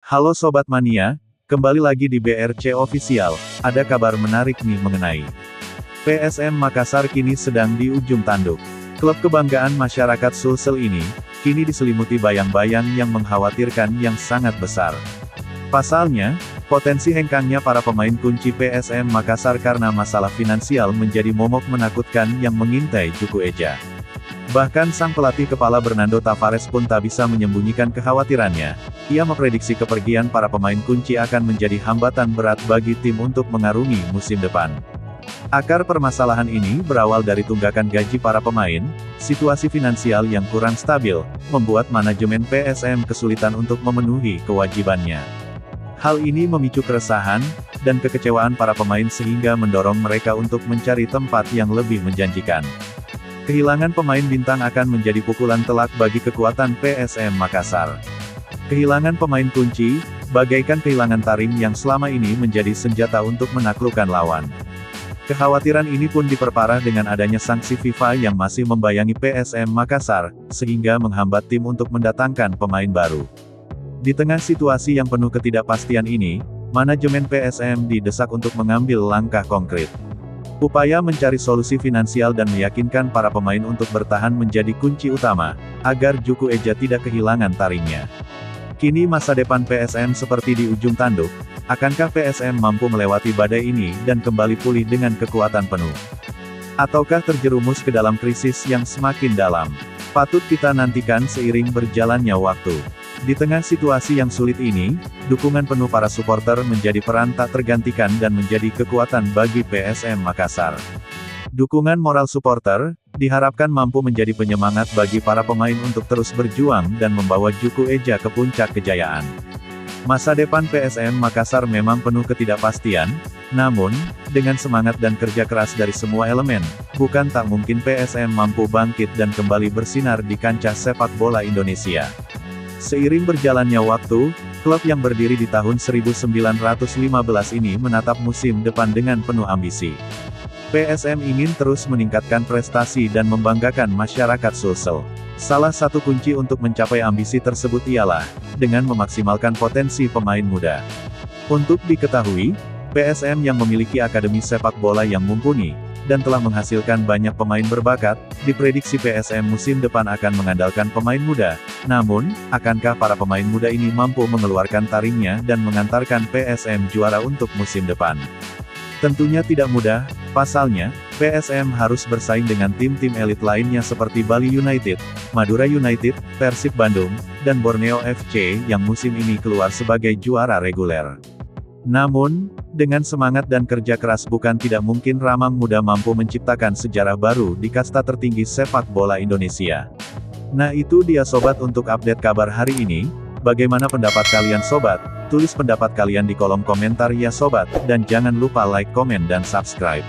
Halo Sobat Mania, kembali lagi di BRC Official. Ada kabar menarik nih mengenai PSM Makassar kini sedang di ujung tanduk. Klub kebanggaan masyarakat Sulsel ini, kini diselimuti bayang-bayang yang mengkhawatirkan yang sangat besar. Pasalnya, potensi hengkangnya para pemain kunci PSM Makassar karena masalah finansial menjadi momok menakutkan yang mengintai Juku Eja. Bahkan sang pelatih kepala Bernardo Tavares pun tak bisa menyembunyikan kekhawatirannya. Ia memprediksi kepergian para pemain kunci akan menjadi hambatan berat bagi tim untuk mengarungi musim depan. Akar permasalahan ini berawal dari tunggakan gaji para pemain, situasi finansial yang kurang stabil, membuat manajemen PSM kesulitan untuk memenuhi kewajibannya. Hal ini memicu keresahan dan kekecewaan para pemain sehingga mendorong mereka untuk mencari tempat yang lebih menjanjikan. Kehilangan pemain bintang akan menjadi pukulan telak bagi kekuatan PSM Makassar. Kehilangan pemain kunci, bagaikan kehilangan taring yang selama ini menjadi senjata untuk menaklukkan lawan. Kekhawatiran ini pun diperparah dengan adanya sanksi FIFA yang masih membayangi PSM Makassar, sehingga menghambat tim untuk mendatangkan pemain baru. Di tengah situasi yang penuh ketidakpastian ini, manajemen PSM didesak untuk mengambil langkah konkret. Upaya mencari solusi finansial dan meyakinkan para pemain untuk bertahan menjadi kunci utama, agar Juku Eja tidak kehilangan taringnya. Kini masa depan PSM seperti di ujung tanduk, akankah PSM mampu melewati badai ini dan kembali pulih dengan kekuatan penuh? Ataukah terjerumus ke dalam krisis yang semakin dalam? Patut kita nantikan seiring berjalannya waktu. Di tengah situasi yang sulit ini, dukungan penuh para supporter menjadi peran tak tergantikan dan menjadi kekuatan bagi PSM Makassar. Dukungan moral supporter diharapkan mampu menjadi penyemangat bagi para pemain untuk terus berjuang dan membawa Juku Eja ke puncak kejayaan. Masa depan PSM Makassar memang penuh ketidakpastian, namun, dengan semangat dan kerja keras dari semua elemen, bukan tak mungkin PSM mampu bangkit dan kembali bersinar di kancah sepak bola Indonesia. Seiring berjalannya waktu, klub yang berdiri di tahun 1915 ini menatap musim depan dengan penuh ambisi. PSM ingin terus meningkatkan prestasi dan membanggakan masyarakat Sulsel. Salah satu kunci untuk mencapai ambisi tersebut ialah dengan memaksimalkan potensi pemain muda. Untuk diketahui, PSM yang memiliki akademi sepak bola yang mumpuni dan telah menghasilkan banyak pemain berbakat, diprediksi PSM musim depan akan mengandalkan pemain muda. Namun, akankah para pemain muda ini mampu mengeluarkan taringnya dan mengantarkan PSM juara untuk musim depan? Tentunya tidak mudah, pasalnya, PSM harus bersaing dengan tim-tim elit lainnya seperti Bali United, Madura United, Persib Bandung, dan Borneo FC yang musim ini keluar sebagai juara reguler. Namun, dengan semangat dan kerja keras bukan tidak mungkin Ramang Muda mampu menciptakan sejarah baru di kasta tertinggi sepak bola Indonesia. Nah itu dia sobat untuk update kabar hari ini. Bagaimana pendapat kalian sobat? Tulis pendapat kalian di kolom komentar ya sobat, dan jangan lupa like, komen dan subscribe.